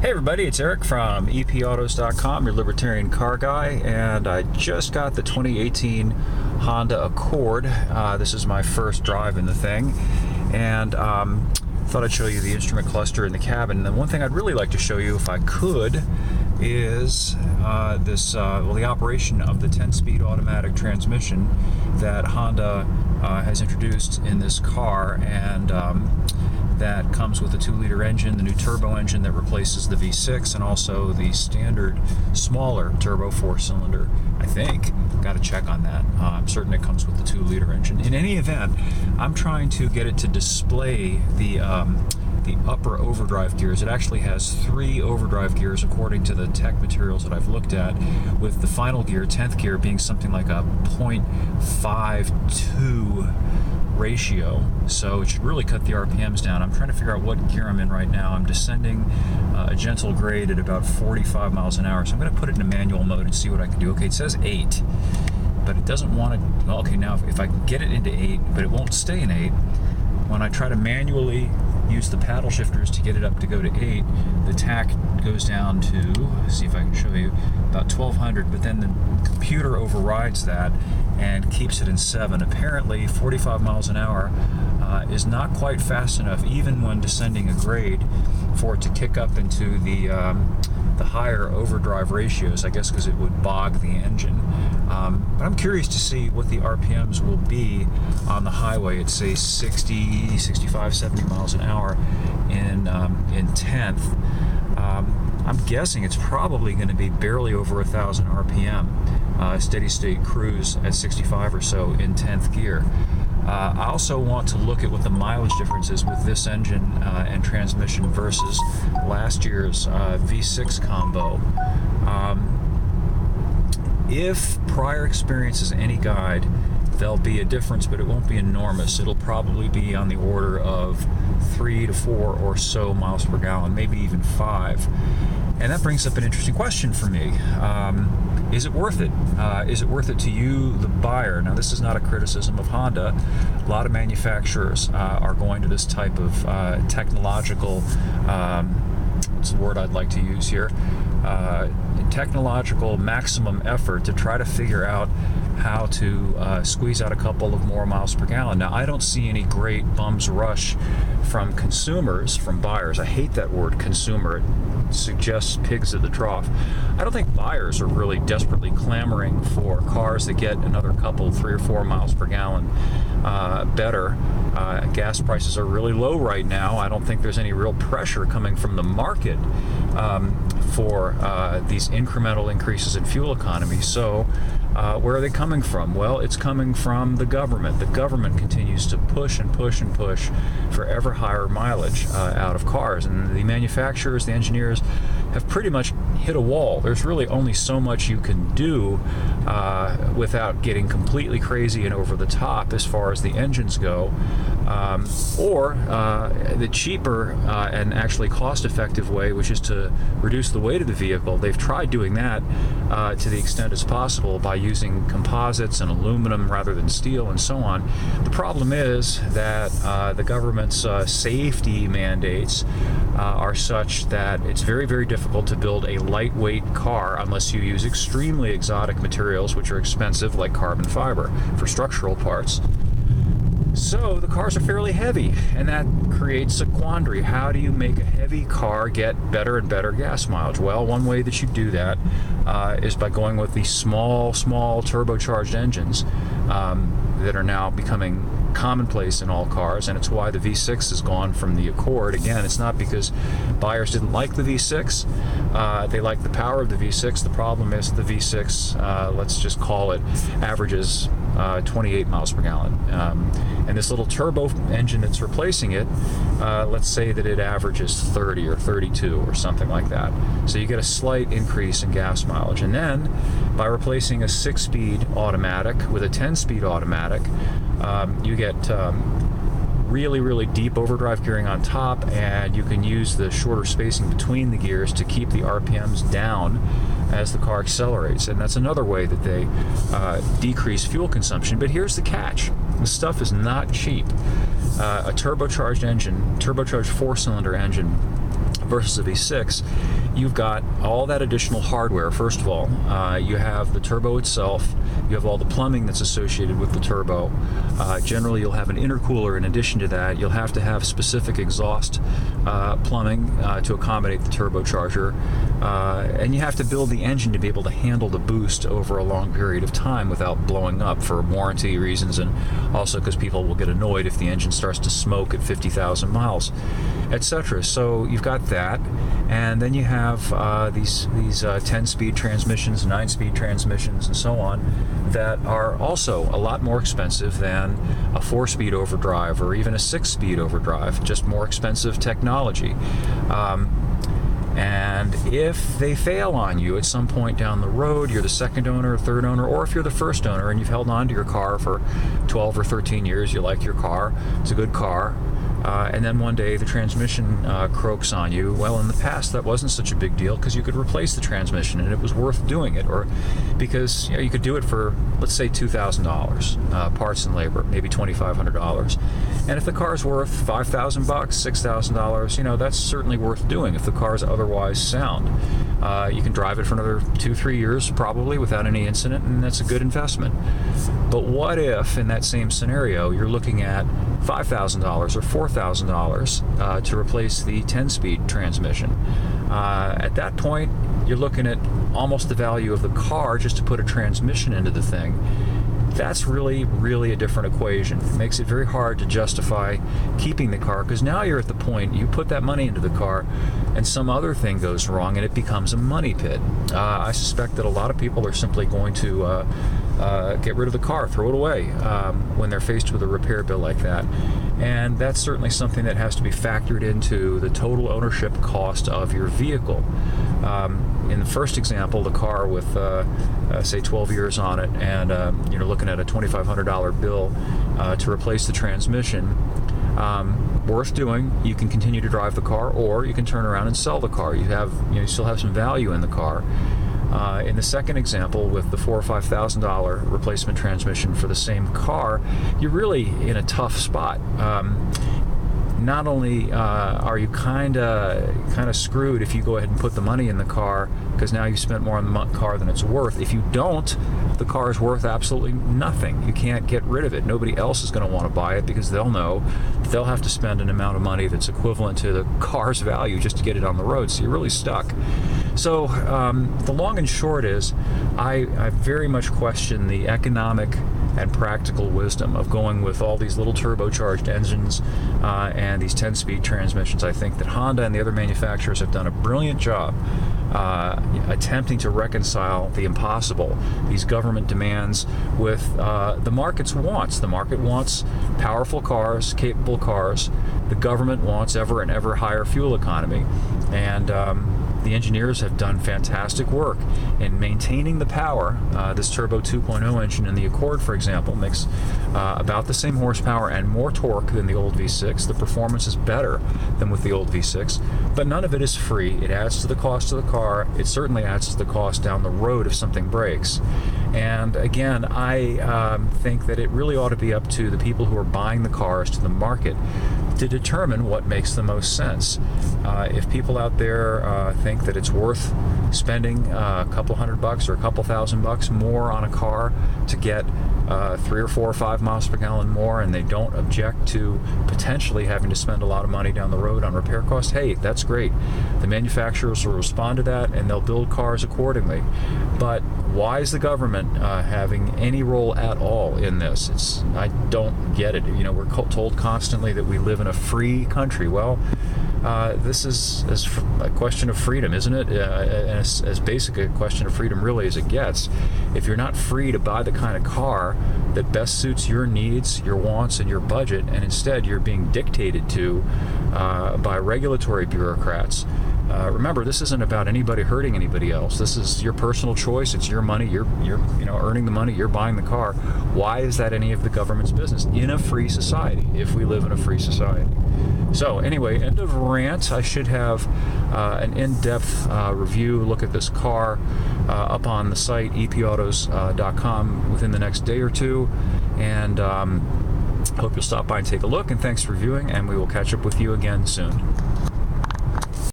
Hey everybody, it's Eric from epautos.com, your Libertarian car guy, and I just got the 2018 Honda Accord. This is my first drive in the thing, and thought I'd show you the instrument cluster in the cabin. And then one thing I'd really like to show you, if I could, is the operation of the 10-speed automatic transmission that Honda has introduced in this car, and that comes with a 2-liter engine, the new turbo engine that replaces the V6, and also the standard smaller turbo 4-cylinder, I think. Got to check on that. I'm certain it comes with the 2-liter engine. In any event, I'm trying to get it to display the upper overdrive gears. It actually has 3 overdrive gears according to the tech materials that I've looked at, with the final gear, 10th gear, being something like a 0.52 ratio, so it should really cut the RPMs down. I'm trying to figure out what gear I'm in right now. I'm descending a gentle grade at about 45 miles an hour, so I'm going to put it in a manual mode and see what I can do. Okay, it says 8, but it doesn't want to. Well, okay, now if I can get it into 8, but it won't stay in 8, when I try to manually use the paddle shifters to get it up to go to 8, the tach goes down to, see if I can show you, about 1200, but then the computer overrides that and keeps it in 7. Apparently 45 miles an hour is not quite fast enough, even when descending a grade, for it to kick up into the higher overdrive ratios, I guess because it would bog the engine. But I'm curious to see what the RPMs will be on the highway at, say, 60, 65, 70 miles an hour in 10th. I'm guessing it's probably going to be barely over 1,000 RPM, steady state cruise at 65 or so in 10th gear. I also want to look at what the mileage difference is with this engine and transmission versus last year's V6 combo. If prior experience is any guide, there'll be a difference, but it won't be enormous. It'll probably be on the order of 3 to 4 or so miles per gallon, maybe even 5. And that brings up an interesting question for me. Is it worth it? Is it worth it to you, the buyer? Now, this is not a criticism of Honda. A lot of manufacturers are going to this type of technological, what's the word I'd like to use here? Technological maximum effort to try to figure out how to squeeze out a couple of more miles per gallon. Now, I don't see any great bums rush from consumers, from buyers. I hate that word, consumer. It suggests pigs at the trough. I don't think buyers are really desperately clamoring for cars that get another couple, 3 or 4 miles per gallon better. Gas prices are really low right now. I don't think there's any real pressure coming from the market for these incremental increases in fuel economy. So where are they coming from? Well, it's coming from the government. The government continues to push and push and push for ever higher mileage out of cars. And the manufacturers, the engineers, have pretty much hit a wall. There's really only so much you can do without getting completely crazy and over the top as far as the engines go. Or the cheaper and actually cost-effective way, which is to reduce the weight of the vehicle. They've tried doing that to the extent as possible by using composites and aluminum rather than steel and so on. The problem is that the government's safety mandates are such that it's very, very difficult to build a lightweight car unless you use extremely exotic materials, which are expensive, like carbon fiber, for structural parts. So the cars are fairly heavy, and that creates a quandary. How do you make a heavy car get better and better gas mileage? Well, one way that you do that is by going with the small turbocharged engines that are now becoming commonplace in all cars, and it's why the V6 has gone from the Accord. Again, it's not because buyers didn't like the V6. They like the power of the V6. The problem is the V6, let's just call it, averages 28 miles per gallon. And this little turbo engine that's replacing it, let's say that it averages 30 or 32 or something like that. So you get a slight increase in gas mileage. And then by replacing a 6-speed automatic with a 10-speed automatic, you get really, really deep overdrive gearing on top, and you can use the shorter spacing between the gears to keep the RPMs down as the car accelerates. And that's another way that they decrease fuel consumption. But here's the catch. This stuff is not cheap. A turbocharged engine, turbocharged 4-cylinder engine versus a V6, you've got all that additional hardware. First of all, you have the turbo itself, you have all the plumbing that's associated with the turbo. Generally, you'll have an intercooler in addition to that. You'll have to have specific exhaust plumbing to accommodate the turbocharger. And you have to build the engine to be able to handle the boost over a long period of time without blowing up for warranty reasons, and also because people will get annoyed if the engine starts to smoke at 50,000 miles, etc. So you've got that, and then you have these 10-speed transmissions, 9-speed transmissions, and so on, that are also a lot more expensive than a 4-speed overdrive or even a 6-speed overdrive, just more expensive technology. And if they fail on you at some point down the road, you're the second owner or third owner, or if you're the first owner and you've held on to your car for 12 or 13 years, you like your car, it's a good car, and then one day the transmission croaks on you. Well, in the past that wasn't such a big deal because you could replace the transmission and it was worth doing it, or because you could do it for, let's say, $2,000 parts and labor, maybe $2,500. And if the car's worth $5,000, $6,000, that's certainly worth doing if the car's otherwise sound. You can drive it for another 2-3 years probably without any incident, and that's a good investment. But what if in that same scenario you're looking at $5,000 or $4,000 to replace the 10-speed transmission? At that point, you're looking at almost the value of the car just to put a transmission into the thing. That's really, really a different equation. It makes it very hard to justify keeping the car, because now you're at the point you put that money into the car and some other thing goes wrong and it becomes a money pit. I suspect that a lot of people are simply going to get rid of the car, throw it away when they're faced with a repair bill like that. And that's certainly something that has to be factored into the total ownership cost of your vehicle. In the first example, the car with, say, 12 years on it, and you're looking at a $2,500 bill to replace the transmission, worth doing. You can continue to drive the car, or you can turn around and sell the car. You still have some value in the car. In the second example, with the $4,000 or $5,000 replacement transmission for the same car, you're really in a tough spot. Not only are you kind of screwed if you go ahead and put the money in the car, because now you've spent more on the car than it's worth. If you don't, the car is worth absolutely nothing. You can't get rid of it. Nobody else is going to want to buy it because they'll know they'll have to spend an amount of money that's equivalent to the car's value just to get it on the road. So you're really stuck. So the long and short is, I very much question the economic and practical wisdom of going with all these little turbocharged engines and these 10-speed transmissions. I think that Honda and the other manufacturers have done a brilliant job attempting to reconcile the impossible, these government demands, with the market's wants. The market wants powerful cars, capable cars. The government wants ever and ever higher fuel economy. And the engineers have done fantastic work in maintaining the power. This Turbo 2.0 engine in the Accord, for example, makes about the same horsepower and more torque than the old V6. The performance is better than with the old V6, but none of it is free. It adds to the cost of the car. It certainly adds to the cost down the road if something breaks. And again, I think that it really ought to be up to the people who are buying the cars, to the market, to determine what makes the most sense. If people out there think that it's worth spending a couple $100 or a couple $1,000 more on a car to get 3 or 4 or 5 miles per gallon more, and they don't object to potentially having to spend a lot of money down the road on repair costs, hey, that's great. The manufacturers will respond to that and they'll build cars accordingly. But why is the government having any role at all in this? I don't get it. We're told constantly that we live in a free country. Well, this is a question of freedom, isn't it? And as basic a question of freedom really as it gets. If you're not free to buy the kind of car that best suits your needs, your wants, and your budget, and instead you're being dictated to by regulatory bureaucrats, remember, this isn't about anybody hurting anybody else. This is your personal choice. It's your money. You're earning the money. You're buying the car. Why is that any of the government's business in a free society, if we live in a free society? So anyway, end of rant. I should have an in-depth review, look at this car up on the site, epautos.com, within the next day or two. And hope you'll stop by and take a look. And thanks for viewing, and we will catch up with you again soon.